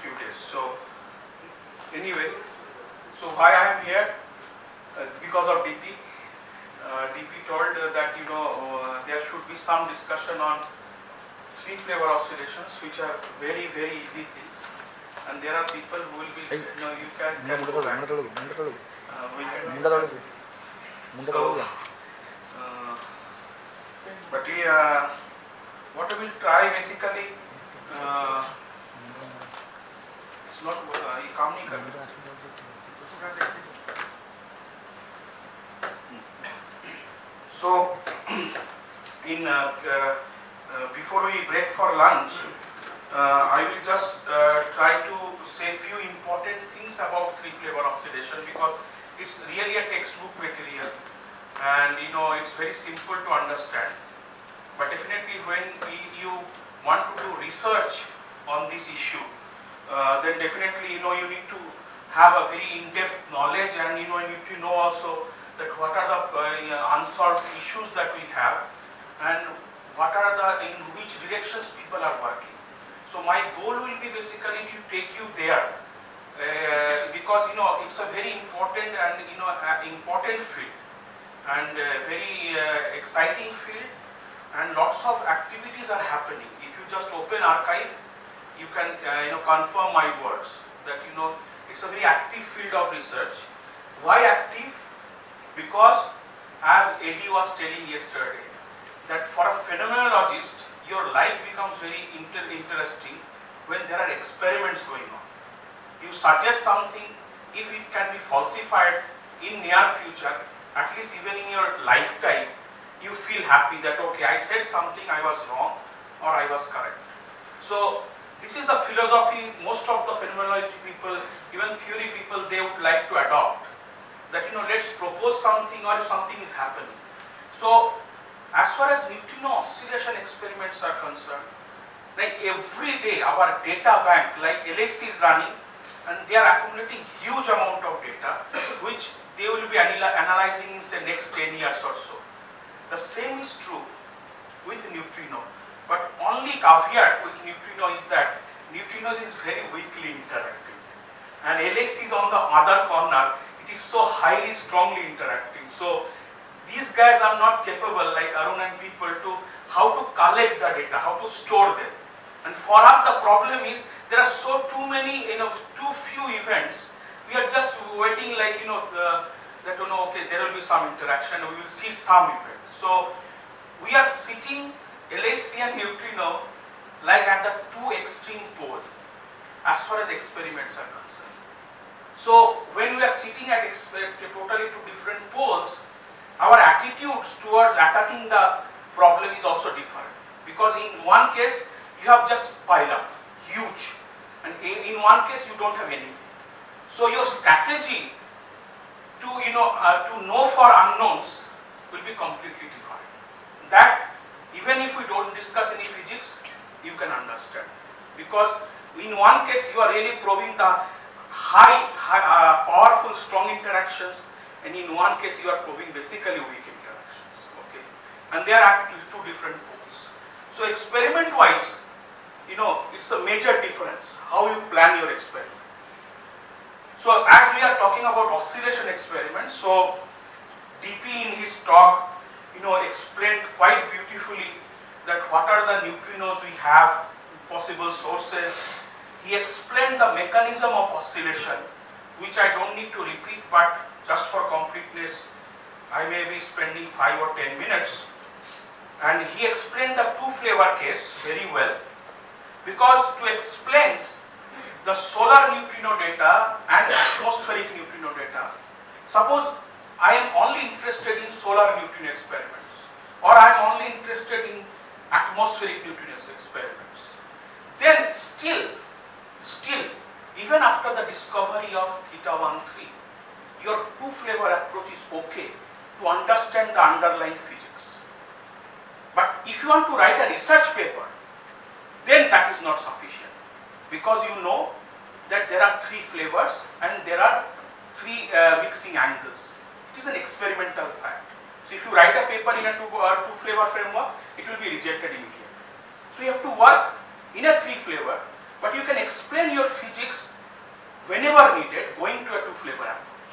few days. So anyway, so why I am here? Because of DP. DP told that there should be some discussion on three flavor oscillations, which are very easy things, and there are people who will be you guys can go back. We can discuss. So, but what we will try basically, it's not ये काम नहीं कर रहा. So in before we break for lunch, I will just try to say few important things about three flavor oscillation, because it's really a textbook material, and it's very simple to understand. But definitely when you want to do research on this issue, then definitely you need to have a very in-depth knowledge, and you need to know also that what are the unsolved issues that we have, and what are in which directions people are working. So my goal will be basically to take you there, because it's a very important and important field, and very exciting field, and lots of activities are happening. If you just open archive, you can confirm my words that it's a very active field of research. Why active? Because as Eddie was telling yesterday, that for a phenomenologist, your life becomes very interesting when there are experiments going on. You suggest something, if it can be falsified in near future, at least even in your lifetime, you feel happy that okay, I said something, I was wrong or I was correct. So this is the philosophy most of the phenomenology people, even theory people, they would like to adopt. That let's propose something, or if something is happening. So as far as neutrino oscillation experiments are concerned, like every day our data bank like LHC is running, and they are accumulating huge amount of data which they will be analyzing in say next 10 years or so. The same is true with neutrino, but only caveat with neutrino is that neutrinos is very weakly interacting, and LHC is on the other corner. It is so highly strongly interacting. So these guys are not capable like Arun and people to how to collect the data, how to store them. And for us the problem is there are so too many, too few events. We are just waiting like that okay, there will be some interaction, we will see some event. So we are sitting LHC and neutrino like at the two extreme pole as far as experiments are concerned. So when we are sitting at totally two different poles, our attitudes towards attacking the problem is also different. Because in one case you have just pile up, huge, and in one case you don't have anything. So your strategy to to know for unknowns will be completely different. That even if we don't discuss any physics, you can understand. Because in one case you are really probing the high powerful strong interactions, and in one case you are probing basically weak interactions. Okay, and they are at two different poles. So experiment wise, it's a major difference how you plan your experiment. So as we are talking about oscillation experiments, so DP in his talk explained quite beautifully that what are the neutrinos we have, possible sources. He explained the mechanism of oscillation, which I don't need to repeat, but just for completeness, I may be spending 5 or 10 minutes. And he explained the two flavor case very well, because to explain the solar neutrino data and atmospheric neutrino data, suppose I am only interested in solar neutrino experiments, or I am only interested in atmospheric neutrino experiments, then still, even after the discovery of θ13, your two flavor approach is okay to understand the underlying physics. But if you want to write a research paper, then that is not sufficient, because you know that there are three flavors and there are three mixing angles. It is an experimental fact. So if you write a paper in a two flavor framework, it will be rejected immediately. So you have to work in a three flavor, but you can explain your physics whenever needed going to a two-flavor approach.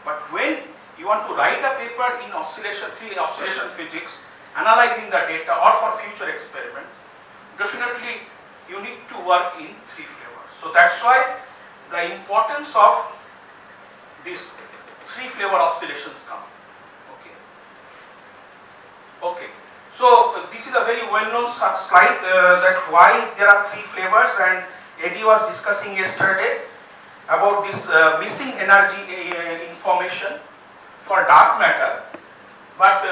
But when you want to write a paper in three oscillation physics, analyzing the data or for future experiment, definitely you need to work in three flavors. So that's why the importance of these three flavor oscillations come. Okay. Okay. So this is a very well-known slide that why there are three flavors, and Eddie was discussing yesterday about this missing energy information for dark matter. But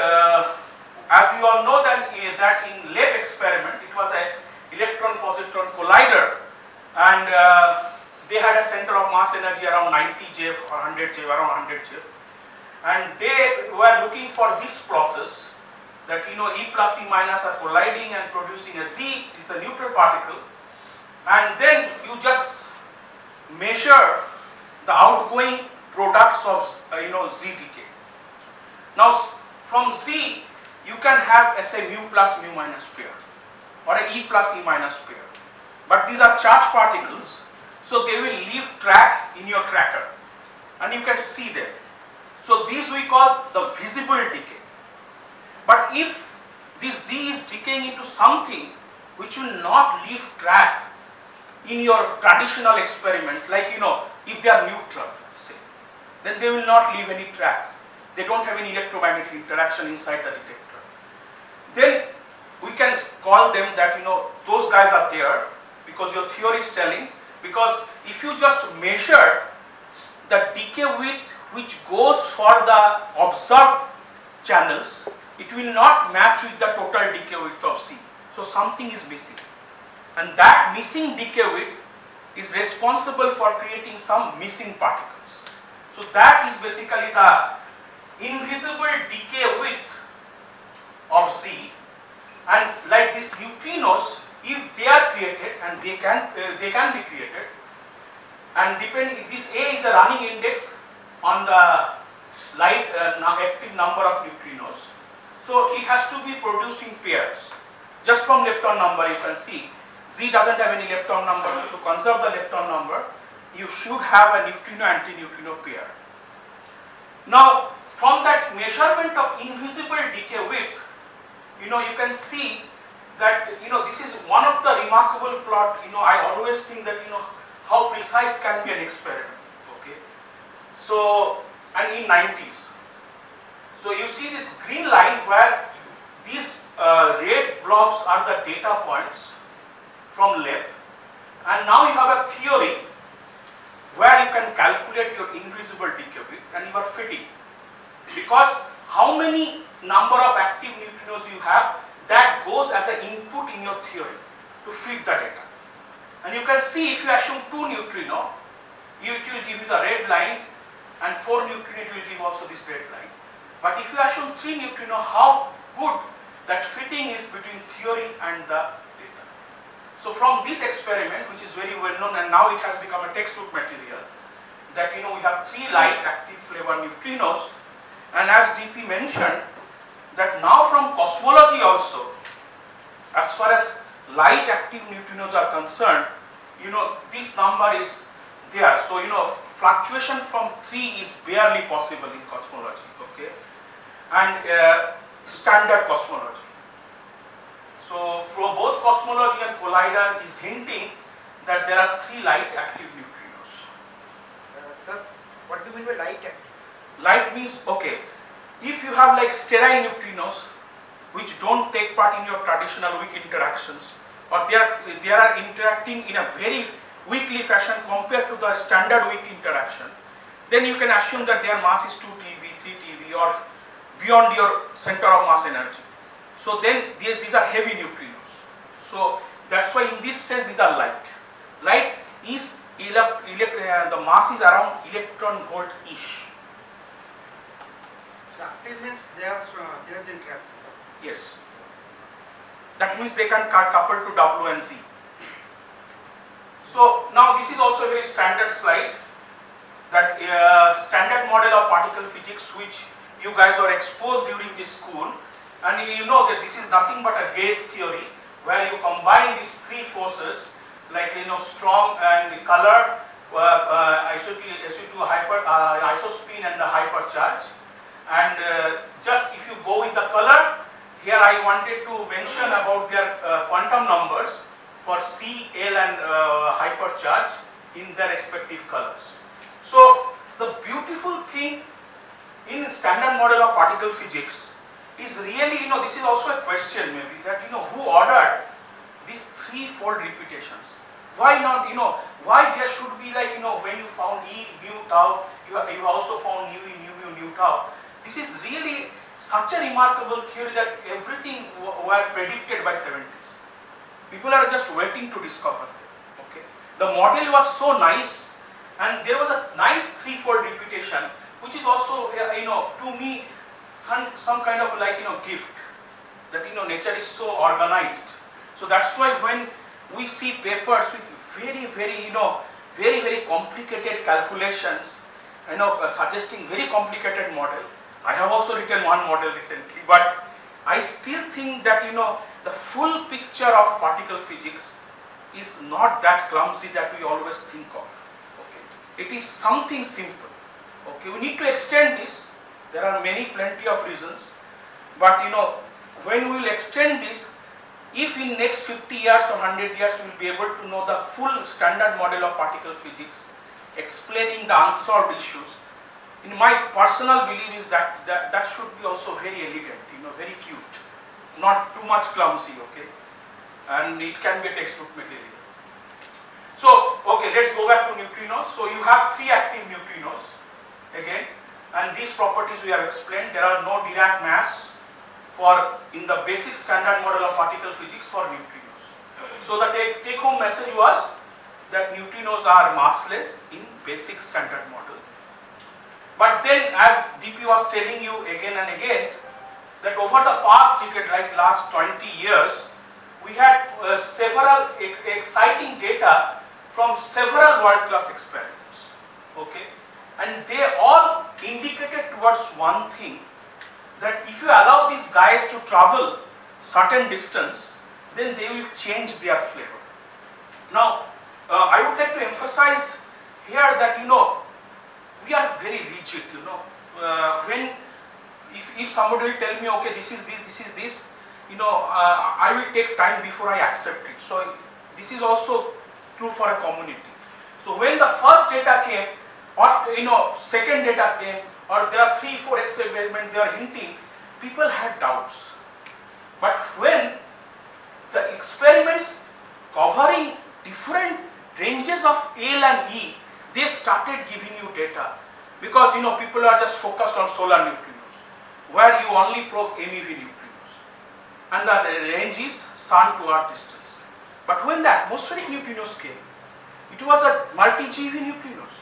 as you all know that in lab experiment it was an electron-positron collider, and they had a center of mass energy around 90 JeV or 100 JeV, around 100 JeV, and they were looking for this process that E plus E minus are colliding and producing a Z, is a neutral particle, and then you just measure the outgoing products of Z decay. Now from Z you can have say mu plus mu minus pair or a E plus E minus pair, but these are charged particles, so they will leave track in your tracker and you can see them. So these we call the visible decay. But if this Z is decaying into something which will not leave track in your traditional experiment, like if they are neutral, say, then they will not leave any track. They don't have any electromagnetic interaction inside the detector. Then we can call them that those guys are there because your theory is telling, because if you just measure the decay width which goes for the observed channels, it will not match with the total decay width of Z. So something is missing, and that missing decay width is responsible for creating some missing particles. So that is basically the invisible decay width of Z, and like these neutrinos, if they are created, and they can be created, and depending, this A is a running index on the light active number of neutrinos. So it has to be produced in pairs. Just from lepton number you can see Z doesn't have any lepton number, so to conserve the lepton number you should have a neutrino-antineutrino pair. Now from that measurement of invisible decay width, you can see that this is one of the remarkable plot. I always think that how precise can be an experiment. Okay, so and in 90s. So you see this green line where these red blobs are the data points from lab, and now you have a theory where you can calculate your invisible decay width and you are fitting, because how many number of active neutrinos you have, that goes as an input in your theory to fit the data. And you can see if you assume 2 neutrino, it will give you the red line, and 4 neutrino it will give also this red line. But if you assume 3 neutrino, how good that fitting is between theory and the data. So from this experiment, which is very well known and now it has become a textbook material, that we have 3 light active flavor neutrinos, and as DP mentioned, that now from cosmology also, as far as light active neutrinos are concerned, this number is there. So fluctuation from 3 is barely possible in cosmology. Okay, and standard cosmology. So from both cosmology and collider is hinting that there are 3 light active neutrinos. Sir, what do you mean by light active? Light means, okay, if you have like sterile neutrinos which don't take part in your traditional weak interactions, or they are interacting in a very weakly fashion compared to the standard weak interaction, then you can assume that their mass is 2 TeV, 3 TeV, or beyond your center of mass energy. So then these are heavy neutrinos. So that's why in this sense these are light. Light is the mass is around electron volt ish. So active means there's interactions. Yes. That means they can couple to W and Z. So now this is also a very standard slide, that standard model of particle physics which you guys are exposed during this school, and you know that this is nothing but a gauge theory where you combine these 3 forces like strong and color, isospin and the hypercharge. And just if you go with the color, here I wanted to mention about their quantum numbers for C, L and hypercharge in their respective colors. So the beautiful thing in standard model of particle physics is really, this is also a question maybe, that who ordered these threefold repetitions? Why not, why there should be like, when you found E, mu, tau, you also found nu, nu, tau. This is really such a remarkable theory that everything were predicted by 70s. People are just waiting to discover them. Okay, the model was so nice, and there was a nice threefold repetition, which is also to me some kind of like gift, that nature is so organized. So that's why when we see papers with very very complicated calculations, suggesting very complicated model. I have also written one model recently, but I still think that the full picture of particle physics is not that clumsy that we always think of. Okay, it is something simple. Okay, we need to extend this. There are plenty of reasons, but when we will extend this, if in next 50 years or 100 years we will be able to know the full standard model of particle physics, explaining the unsolved issues, in my personal belief is that should be also very elegant, very cute, not too much clumsy, okay, and it can be a textbook material. So, okay, let's go back to neutrinos. So you have three active neutrinos again, and these properties we have explained. There are no Dirac mass in the basic standard model of particle physics for neutrinos. So the take-home message was that neutrinos are massless in basic standard model. But then, as DP was telling you again and again, that over the past decade, like last 20 years, we had several exciting data from several world-class experiments. Okay, and they all indicated towards one thing, that if you allow these guys to travel certain distance, then they will change their flavor. Now, I would like to emphasize here that we are very rigid. When if somebody will tell me, okay, this is this, I will take time before I accept it. So this is also true for a community. So when the first data came, or second data came, or there are 3-4 experiments they are hinting, people had doubts. But when the experiments covering different ranges of L and E, they started giving you data, because people are just focused on solar neutrinos, where you only probe MEV neutrinos, and the range is sun to earth distance. But when the atmospheric neutrinos came, it was a multi-GeV neutrinos.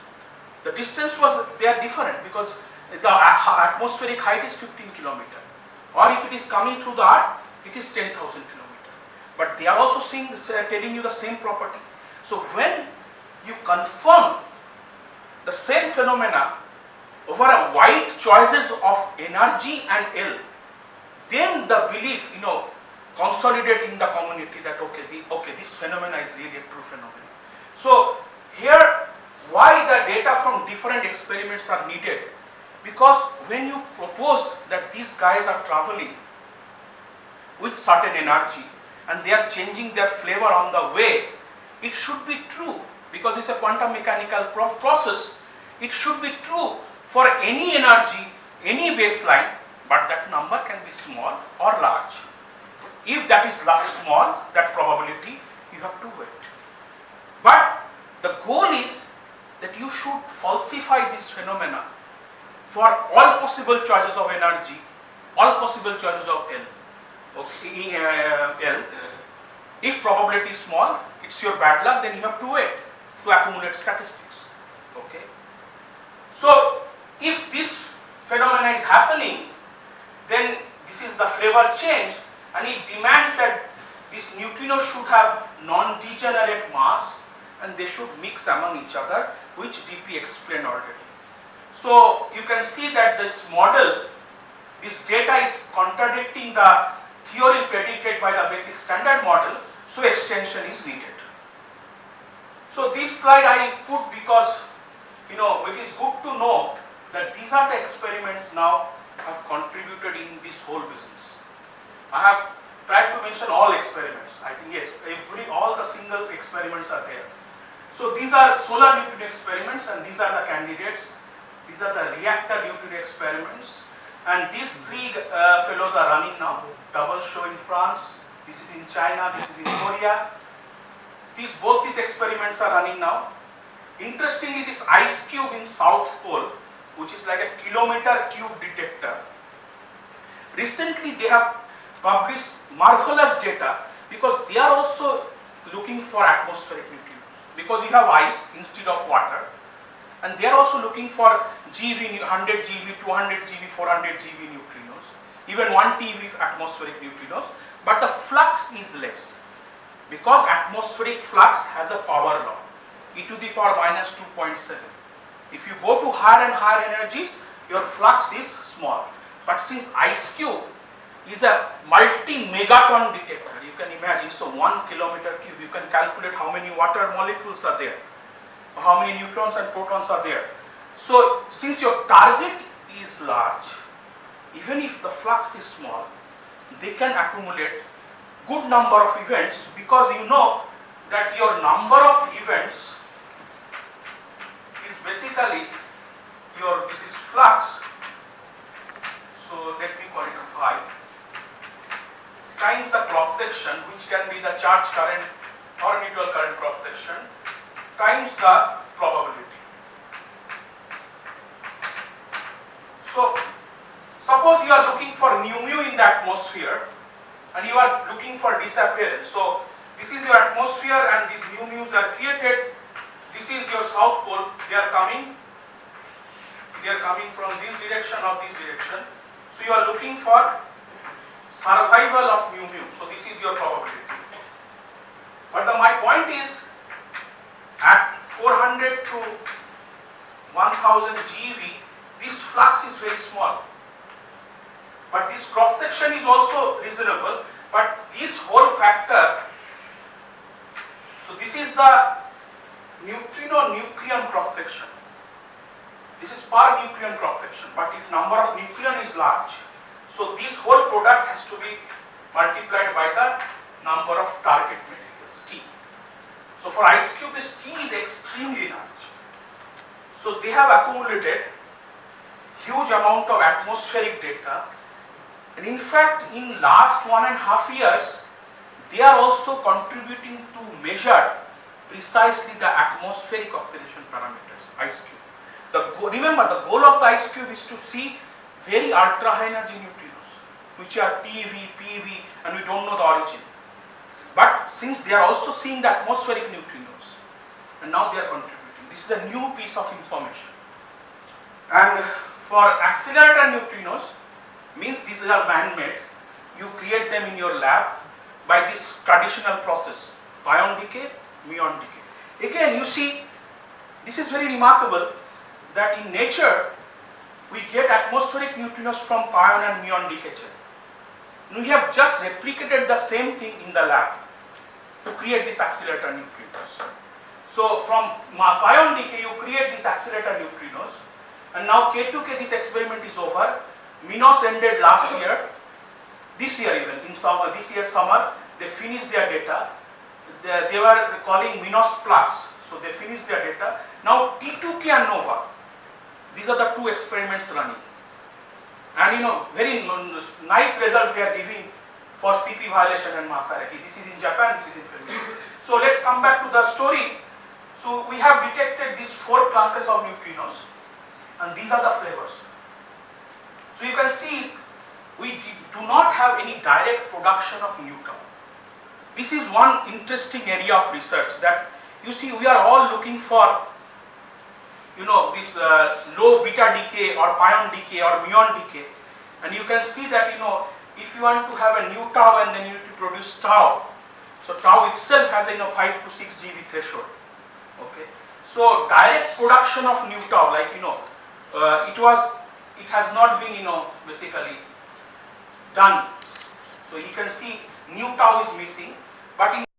The distance was different, because the atmospheric height is 15 km, or if it is coming through the earth, it is 10,000 km. But they are also telling you the same property. So when you confirm the same phenomena over a wide choices of energy and L, then the belief consolidate in the community that okay, this phenomena is really a true phenomenon. So here, why the data from different experiments are needed? Because when you propose that these guys are traveling with certain energy and they are changing their flavor on the way, it should be true, because it's a quantum mechanical process. It should be true for any energy, any baseline, but that number can be small or large. If that is small, that probability, you have to wait. But the goal is that you should falsify this phenomena for all possible choices of energy, all possible choices of L. Okay, L. If probability is small, it's your bad luck, then you have to wait to accumulate statistics. Okay. So if this phenomena is happening, then this is the flavor change, and it demands that this neutrino should have non-degenerate mass and they should mix among each other, which DP explained already. So you can see that this model, this data is contradicting the theory predicted by the basic standard model, so extension is needed. So this slide I put because it is good to know that these are the experiments now have contributed in this whole business. I have tried to mention all experiments. I think yes, all the single experiments are there. So these are solar neutrino experiments, and these are the candidates. These are the reactor neutrino experiments, and these three fellows are running now. Double show in France. This is in China. This is in Korea. Both these experiments are running now. Interestingly, this ice cube in South Pole, which is like a kilometer cube detector, recently they have published marvelous data because they are also looking for atmospheric neutrinos. Because you have ice instead of water, and they are also looking for GeV, 100 GeV, 200 GeV, 400 GeV neutrinos, even 1 TeV atmospheric neutrinos, but the flux is less because atmospheric flux has a power law, e to the power minus 2.7. If you go to higher and higher energies, your flux is small. But since ice cube is a multi-megaton detector, you can imagine, so 1 kilometer cube, you can calculate how many water molecules are there, or how many neutrons and protons are there. So since your target is large, even if the flux is small, they can accumulate good number of events, because you know that your number of events is basically this is flux. So let me call it phi times the cross section, which can be the charge current or neutral current cross section, times the probability. So suppose you are looking for nu mu in the atmosphere and you are looking for disappearance. So this is your atmosphere and these nu mu's are created. This is your south pole. They are coming from this direction or this direction. So you are looking for survival of nu mu. So this is your probability. But my point is, at 400 to 1000 GeV, this flux is very small. But this cross section is also reasonable. But this whole factor, so this is the neutrino nucleon cross section. This is per nucleon cross section. But if number of nucleon is large, so this whole product has to be multiplied by the number of target materials, T. So for ice cube, this T is extremely large. So they have accumulated huge amount of atmospheric data, and in fact in last 1.5 years they are also contributing to measure precisely the atmospheric oscillation parameters, ice cube. Remember, the goal of the ice cube is to see very ultra high energy neutrinos, which are TeV, PeV, and we don't know the origin. But since they are also seeing the atmospheric neutrinos, and now they are contributing, this is a new piece of information. And for accelerator neutrinos, means these are man-made. You create them in your lab by this traditional process, pion decay, muon decay. Again, you see, this is very remarkable that in nature we get atmospheric neutrinos from pion and muon decay. We have just replicated the same thing in the lab to create this accelerator neutrinos. So from pion decay you create these accelerator neutrinos, and now K2K, this experiment is over. MINOS ended last year. This year even, in summer, this year's summer, they finished their data. They were calling MINOS Plus, so they finished their data. Now T2K and NOVA, these are the two experiments running. And very nice results they are giving for CP violation and Masaraki. This is in Japan, this is in Finland. So let's come back to the story. So we have detected these 4 classes of neutrinos, and these are the flavors. So you can see we do not have any direct production of nu tau. This is one interesting area of research that you see we are all looking for this low beta decay or pion decay or muon decay, and you can see that if you want to have a nu tau and then you need to produce tau, so tau itself has a 5 to 6 GeV threshold. Okay, so direct production of nu tau, like it has not been basically done. So you can see nu tau is missing, but in